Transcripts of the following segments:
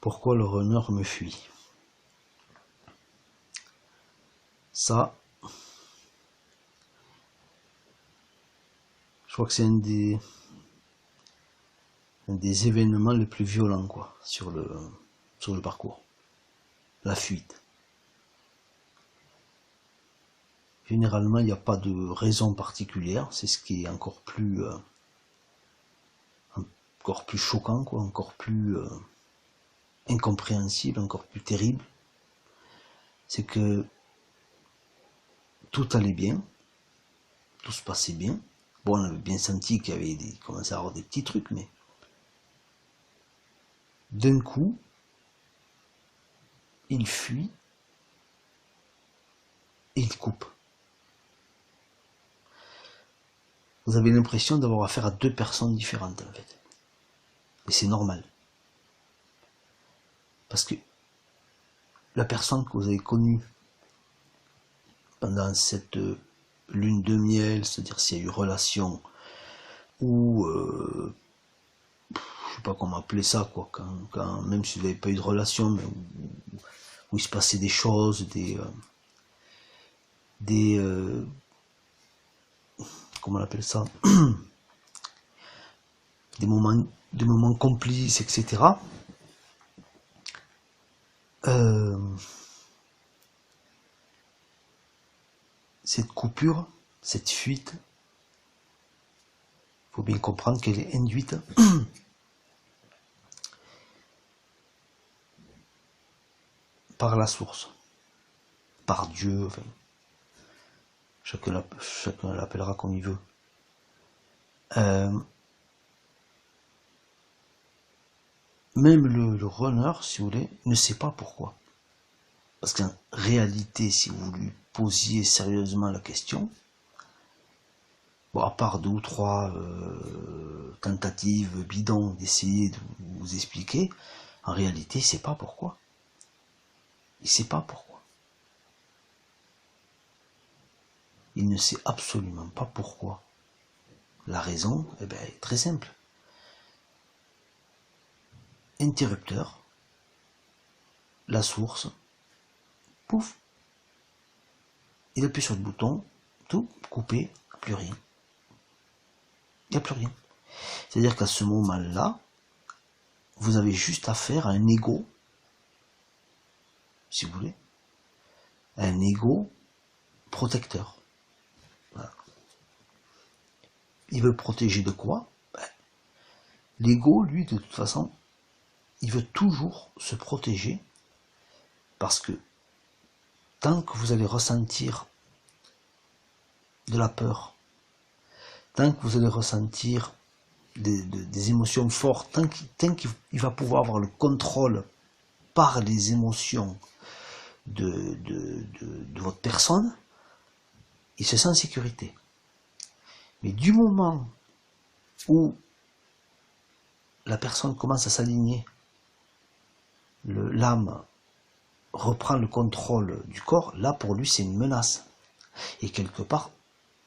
Pourquoi le runner me fuit? Ça, je crois que c'est un des événements les plus violents quoi, sur le parcours. La fuite. Généralement, il n'y a pas de raison particulière, c'est ce qui est encore plus choquant, quoi, encore plus incompréhensible, encore plus terrible. C'est que tout allait bien, tout se passait bien. Bon, on avait bien senti qu'il y avait commençait à avoir des petits trucs, mais d'un coup, il fuit et il coupe. Vous avez l'impression d'avoir affaire à deux personnes différentes, en fait. Et c'est normal. Parce que la personne que vous avez connue pendant cette lune de miel, c'est-à-dire s'il y a eu relation, ou je sais pas comment appeler ça, quoi, même si vous n'avez pas eu de relation, mais où il se passait des choses, comment on appelle ça, des moments complices, etc. Cette coupure, cette fuite, il faut bien comprendre qu'elle est induite par la source, par Dieu, enfin, chacun l'appellera comme il veut. Même le runner, si vous voulez, ne sait pas pourquoi. Parce qu'en réalité, si vous lui posiez sérieusement la question, bon, à part 2 ou 3 tentatives bidons d'essayer de vous expliquer, en réalité, il ne sait pas pourquoi. Il ne sait pas pourquoi. Il ne sait absolument pas pourquoi. La raison, eh ben, est très simple. Interrupteur, la source, pouf, il appuie sur le bouton, tout, coupé, plus rien. Il n'y a plus rien. C'est-à-dire qu'à ce moment-là, vous avez juste affaire à un ego, si vous voulez, un ego protecteur. Voilà. Il veut protéger de quoi? L'ego, lui, de toute façon, il veut toujours se protéger parce que tant que vous allez ressentir de la peur, tant que vous allez ressentir des émotions fortes, tant qu'il va pouvoir avoir le contrôle par les émotions de votre personne, il se sent en sécurité. Mais du moment où la personne commence à s'aligner, l'âme reprend le contrôle du corps, là pour lui c'est une menace. Et quelque part,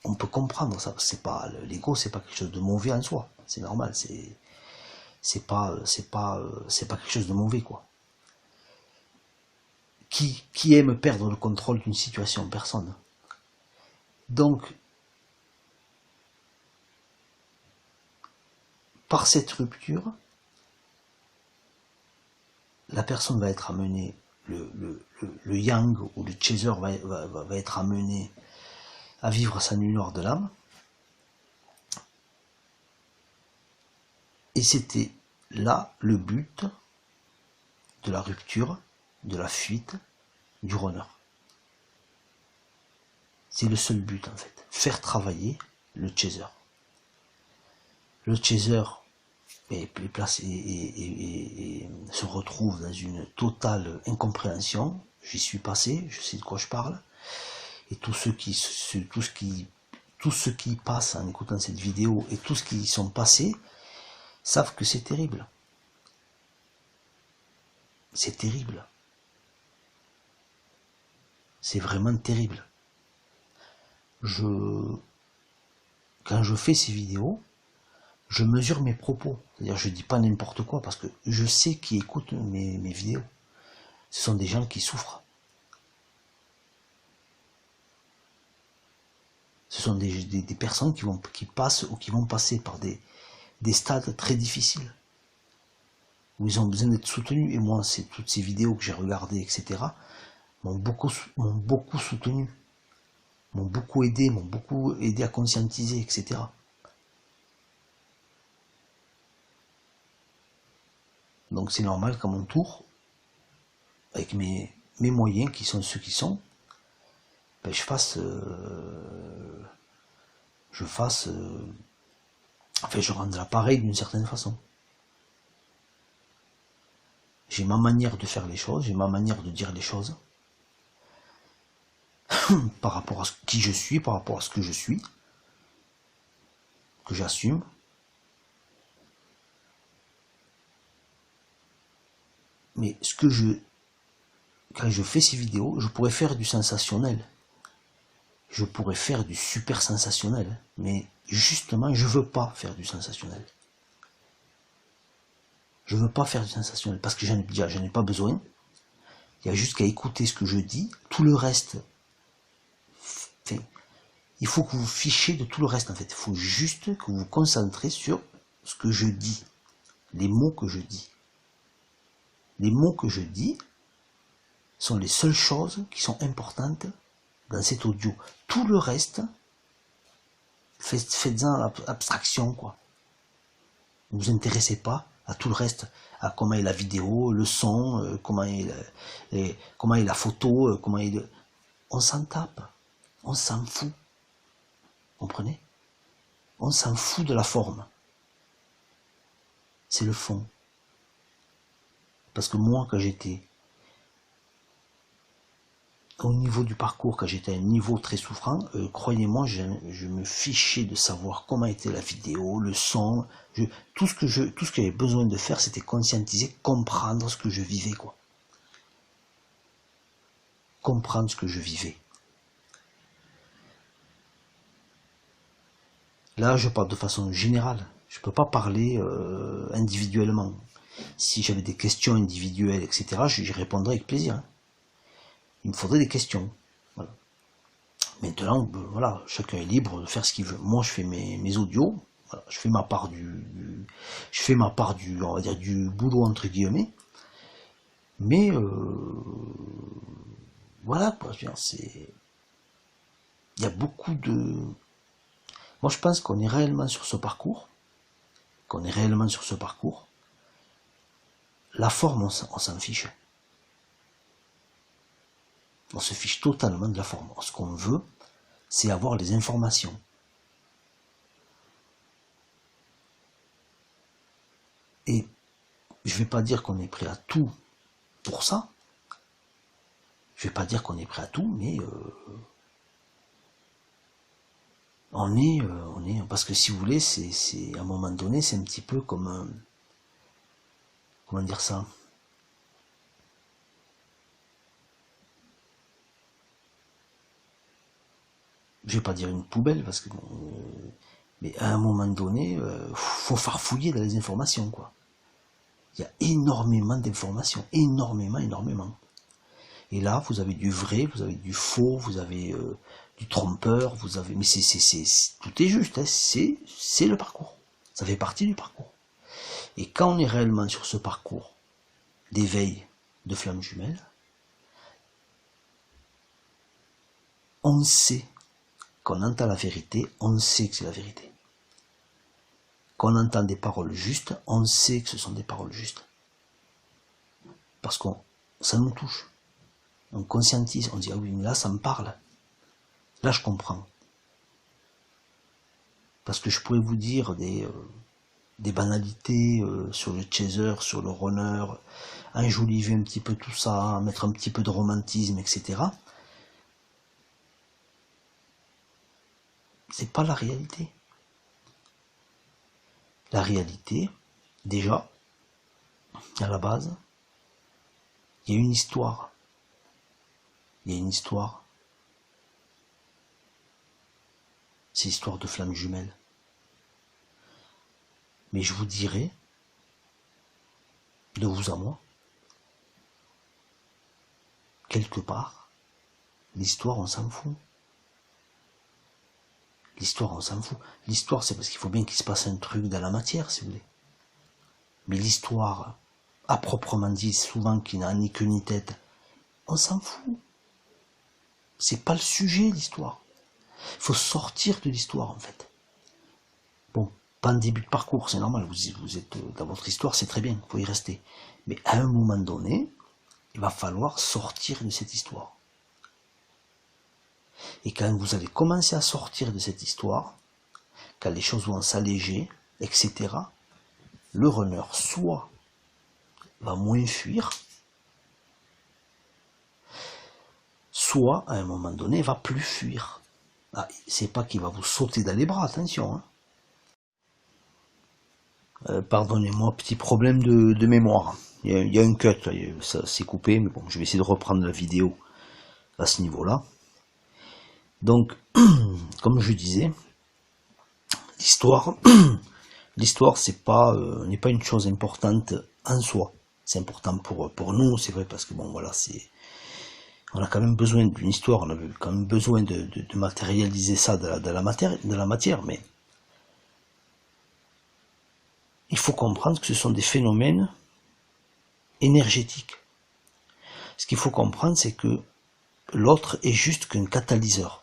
on peut comprendre ça. C'est pas l'ego, c'est pas quelque chose de mauvais en soi. C'est normal, c'est pas quelque chose de mauvais quoi. Qui aime perdre le contrôle d'une situation? Personne. Donc, par cette rupture, la personne va être amenée, le yang ou le chaser va être amené à vivre sa nuit noire de l'âme. Et c'était là le but de la rupture, de la fuite, du runner. C'est le seul but en fait, faire travailler le chaser. Le chaser est placé et se retrouve dans une totale incompréhension. J'y suis passé, je sais de quoi je parle. Et tous ceux qui passent en écoutant cette vidéo et tous qui y sont passés savent que c'est terrible. C'est terrible. C'est vraiment terrible. Quand je fais ces vidéos, je mesure mes propos. C'est-à-dire, je dis pas n'importe quoi parce que je sais qui écoute mes vidéos. Ce sont des gens qui souffrent. Ce sont des personnes qui passent ou qui vont passer par des stades très difficiles, où ils ont besoin d'être soutenus. Et moi, c'est toutes ces vidéos que j'ai regardées, etc., m'ont beaucoup soutenu, m'ont beaucoup aidé à conscientiser, etc. Donc c'est normal qu'à mon tour, avec mes moyens qui sont ceux qui sont, ben, je rende l'appareil d'une certaine façon. J'ai ma manière de faire les choses, j'ai ma manière de dire les choses, par rapport à qui je suis, par rapport à ce que je suis, que j'assume. Mais quand je fais ces vidéos, je pourrais faire du sensationnel. Je pourrais faire du super sensationnel. Mais justement, je veux pas faire du sensationnel. Je veux pas faire du sensationnel parce que j'en ai pas besoin. Il y a juste qu'à écouter ce que je dis. Tout le reste, enfin, il faut que vous fichez de tout le reste en fait. Il faut juste que vous vous concentrez sur ce que je dis. Les mots que je dis. Les mots que je dis sont les seules choses qui sont importantes dans cet audio. Tout le reste, faites-en abstraction, quoi. Ne vous intéressez pas à tout le reste, à comment est la vidéo, le son, comment est la photo, on s'en tape, on s'en fout. Comprenez? On s'en fout de la forme. C'est le fond. Parce que moi, quand j'étais au niveau du parcours, quand j'étais à un niveau très souffrant, croyez-moi, je me fichais de savoir comment était la vidéo, le son. Tout ce que j'avais besoin de faire, c'était conscientiser, comprendre ce que je vivais, quoi. Comprendre ce que je vivais. Là, je parle de façon générale. Je ne peux pas parler individuellement. Si j'avais des questions individuelles, etc., j'y répondrais avec plaisir. Hein. Il me faudrait des questions. Voilà. Maintenant, voilà, chacun est libre de faire ce qu'il veut. Moi, je fais mes audios. Voilà, je fais ma part on va dire, du boulot entre guillemets. Mais voilà, quoi. Il y a beaucoup de. Moi, je pense qu'on est réellement sur ce parcours. La forme, on s'en fiche. On se fiche totalement de la forme. Ce qu'on veut, c'est avoir les informations. Et je ne vais pas dire qu'on est prêt à tout pour ça. Je ne vais pas dire qu'on est prêt à tout, mais on est, parce que si vous voulez, c'est à un moment donné, c'est un petit peu comme, comment dire ça, je vais pas dire une poubelle, parce que mais à un moment donné, faut farfouiller dans les informations, quoi. Il y a énormément d'informations, énormément. Et là, vous avez du vrai, vous avez du faux, vous avez du trompeur, mais tout est juste, hein, c'est le parcours. Ça fait partie du parcours. Et quand on est réellement sur ce parcours d'éveil de flammes jumelles, on sait qu'on entend la vérité, on sait que c'est la vérité. Qu'on entend des paroles justes, on sait que ce sont des paroles justes. Parce que ça nous touche. On conscientise, on dit, ah oui, mais là, ça me parle. Là, je comprends. Parce que je pourrais vous dire des banalités sur le chaser, sur le runner, enjoliver un petit peu tout ça, mettre un petit peu de romantisme, etc. C'est pas la réalité. La réalité, déjà, à la base, il y a une histoire. Il y a une histoire. C'est l'histoire de flammes jumelles. Mais je vous dirai, de vous à moi, quelque part, l'histoire, on s'en fout. L'histoire, on s'en fout. L'histoire, c'est parce qu'il faut bien qu'il se passe un truc dans la matière, si vous voulez. Mais l'histoire, à proprement dit, souvent qui n'a ni queue ni tête, on s'en fout. C'est pas le sujet, l'histoire. Il faut sortir de l'histoire, en fait. Bon, pas en début de parcours, c'est normal, vous êtes dans votre histoire, c'est très bien, il faut y rester. Mais à un moment donné, il va falloir sortir de cette histoire. Et quand vous allez commencer à sortir de cette histoire, quand les choses vont s'alléger, etc., le runner soit va moins fuir, soit à un moment donné va plus fuir. Ah, c'est pas qu'il va vous sauter dans les bras, attention. Hein. Pardonnez-moi, petit problème de mémoire. Il y a un cut, ça s'est coupé, mais bon, je vais essayer de reprendre la vidéo à ce niveau-là. Donc, comme je disais, l'histoire, c'est pas, n'est pas une chose importante en soi. C'est important pour nous, c'est vrai, parce que bon, voilà, on a quand même besoin d'une histoire, on a quand même besoin de matérialiser ça de la matière, mais il faut comprendre que ce sont des phénomènes énergétiques. Ce qu'il faut comprendre, c'est que l'autre est juste qu'un catalyseur.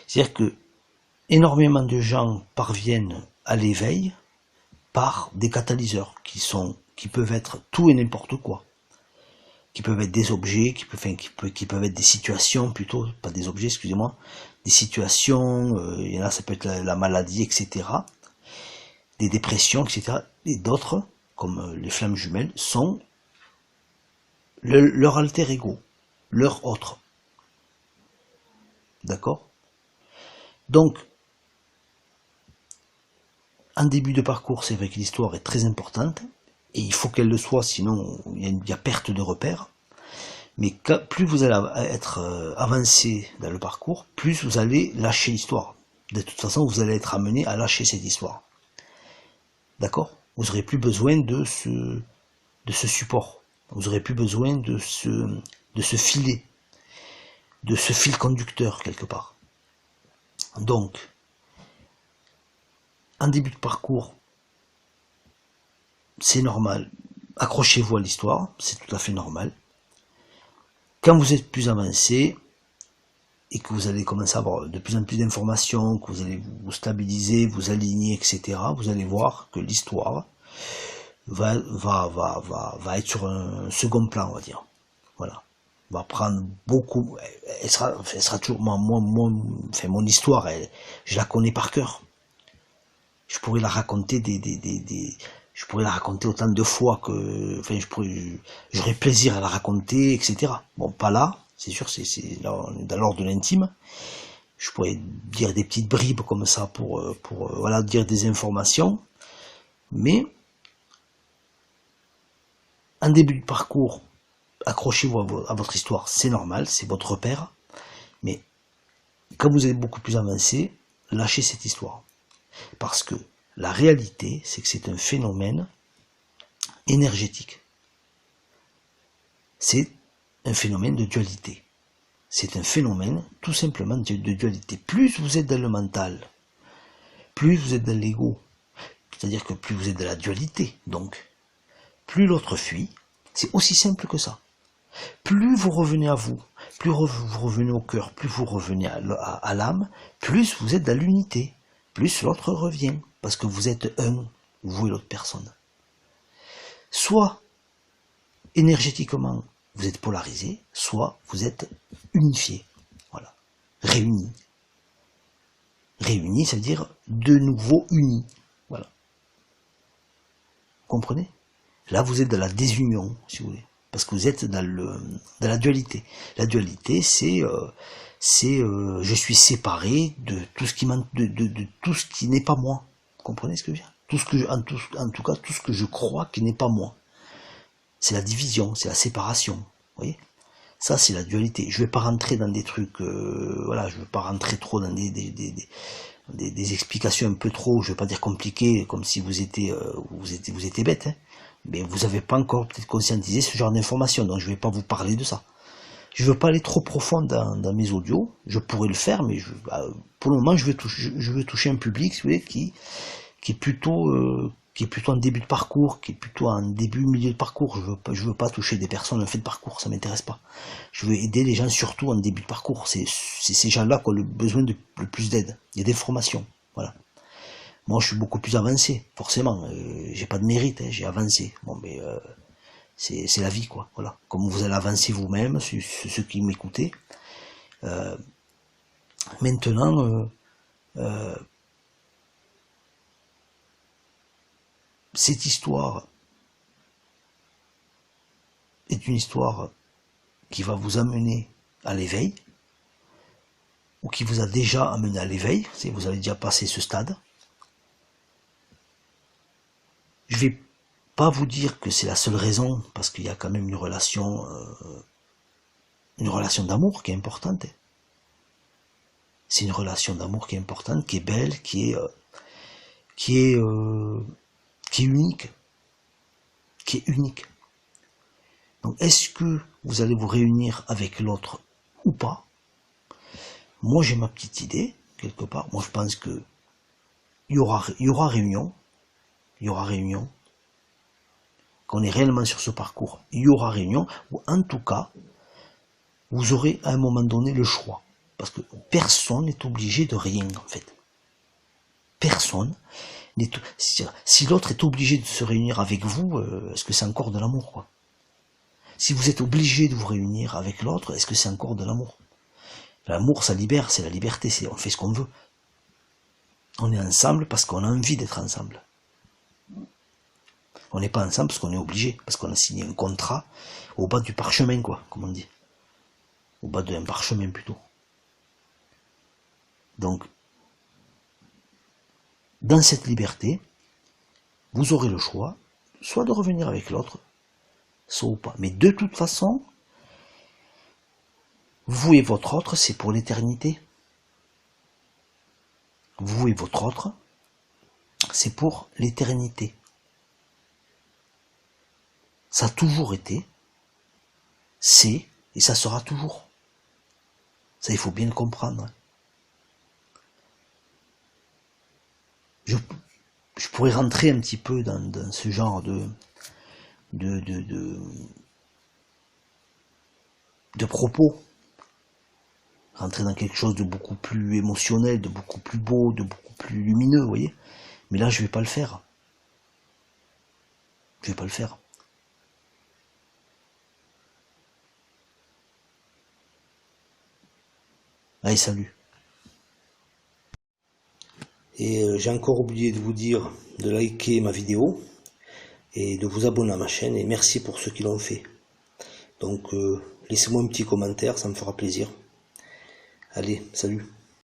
C'est-à-dire que énormément de gens parviennent à l'éveil par des catalyseurs qui peuvent être tout et n'importe quoi. Qui peuvent être des objets, qui peuvent être des situations plutôt, pas des objets, excusez-moi, des situations, il y en a, ça peut être la maladie, etc., des dépressions, etc., et d'autres, comme les flammes jumelles, sont leur alter ego, leur autre. D'accord ? Donc, en début de parcours, c'est vrai que l'histoire est très importante, et il faut qu'elle le soit, sinon il y a perte de repères. Mais plus vous allez être avancé dans le parcours, plus vous allez lâcher l'histoire. De toute façon, vous allez être amené à lâcher cette histoire. D'accord ? Vous n'aurez plus besoin de ce support. Vous n'aurez plus besoin de ce filet, de ce fil conducteur quelque part. Donc, en début de parcours, c'est normal. Accrochez-vous à l'histoire, c'est tout à fait normal. Quand vous êtes plus avancé et que vous allez commencer à avoir de plus en plus d'informations, que vous allez vous stabiliser, vous aligner, etc., vous allez voir que l'histoire va être sur un second plan, on va dire. Voilà. Va prendre beaucoup. Elle sera toujours mon histoire. Je la connais par cœur. Je pourrais la raconter je pourrais la raconter autant de fois que, j'aurais plaisir à la raconter, etc. Bon, pas là, c'est sûr, c'est là, on est dans l'ordre de l'intime. Je pourrais dire des petites bribes comme ça pour voilà, dire des informations. Mais, en début de parcours, accrochez-vous à votre histoire, c'est normal, c'est votre repère. Mais, quand vous êtes beaucoup plus avancé, lâchez cette histoire. Parce que, la réalité, c'est que c'est un phénomène énergétique. C'est un phénomène de dualité. C'est un phénomène tout simplement de dualité. Plus vous êtes dans le mental, plus vous êtes dans l'ego, c'est-à-dire que plus vous êtes dans la dualité, donc plus l'autre fuit, c'est aussi simple que ça. Plus vous revenez à vous, plus vous revenez au cœur, plus vous revenez à l'âme, plus vous êtes dans l'unité, plus l'autre revient. Parce que vous êtes un, vous et l'autre personne. Soit, énergétiquement, vous êtes polarisé, soit vous êtes unifié. Voilà. Réunis. Réunis, ça veut dire de nouveau unis. Voilà. Vous comprenez ? Là, vous êtes dans la désunion, si vous voulez. Parce que vous êtes dans la dualité. La dualité, c'est je suis séparé de tout ce de tout ce qui n'est pas moi. Vous comprenez ce que je veux dire ? En tout cas, tout ce que je crois qui n'est pas moi. C'est la division, c'est la séparation. Vous voyez ? Ça, c'est la dualité. Je ne vais pas rentrer dans des trucs, voilà, je ne vais pas rentrer trop dans des explications un peu trop, je vais pas dire compliquées, comme si vous étiez bête, hein, mais vous n'avez pas encore peut-être conscientisé ce genre d'informations, donc je vais pas vous parler de ça. Je veux pas aller trop profond dans mes audios, je pourrais le faire, mais pour le moment je veux toucher un public, si vous voulez, qui est plutôt en début de parcours, qui est plutôt en début milieu de parcours. Je veux pas toucher des personnes en fin de parcours, ça m'intéresse pas. Je veux aider les gens surtout en début de parcours. C'est ces gens-là qui ont le besoin de le plus d'aide. Il y a des formations, voilà. Moi, je suis beaucoup plus avancé, forcément. J'ai pas de mérite, hein, j'ai avancé. Bon, mais c'est la vie, quoi. Voilà. Comme vous allez avancer vous-même, ceux qui m'écoutez. Maintenant, cette histoire est une histoire qui va vous amener à l'éveil, ou qui vous a déjà amené à l'éveil, si vous avez déjà passé ce stade. Je vais pas vous dire que c'est la seule raison, parce qu'il y a quand même une relation d'amour qui est importante. C'est une relation d'amour qui est importante, qui est belle, qui est unique. Qui est unique. Donc, est-ce que vous allez vous réunir avec l'autre ou pas? Moi, j'ai ma petite idée, quelque part. Moi, je pense que il y aura réunion. Il y aura réunion. Qu'on est réellement sur ce parcours, il y aura réunion, ou en tout cas, vous aurez à un moment donné le choix. Parce que personne n'est obligé de rien, en fait. Personne n'est... Si l'autre est obligé de se réunir avec vous, est-ce que c'est encore de l'amour, quoi? Si vous êtes obligé de vous réunir avec l'autre, est-ce que c'est encore de l'amour? L'amour, ça libère, c'est la liberté, on fait ce qu'on veut. On est ensemble parce qu'on a envie d'être ensemble. On n'est pas ensemble parce qu'on est obligé, parce qu'on a signé un contrat au bas du parchemin, quoi, comme on dit. Au bas d'un parchemin, plutôt. Donc, dans cette liberté, vous aurez le choix, soit de revenir avec l'autre, soit ou pas. Mais de toute façon, vous et votre autre, c'est pour l'éternité. Vous et votre autre, c'est pour l'éternité. Ça a toujours été, c'est, et ça sera toujours. Ça, il faut bien le comprendre. Je pourrais rentrer un petit peu dans ce genre de propos. Rentrer dans quelque chose de beaucoup plus émotionnel, de beaucoup plus beau, de beaucoup plus lumineux, vous voyez. Mais là, je vais pas le faire. Je vais pas le faire. Allez, salut. Et j'ai encore oublié de vous dire de liker ma vidéo et de vous abonner à ma chaîne, et merci pour ceux qui l'ont fait. Donc laissez-moi un petit commentaire, ça me fera plaisir. Allez, salut.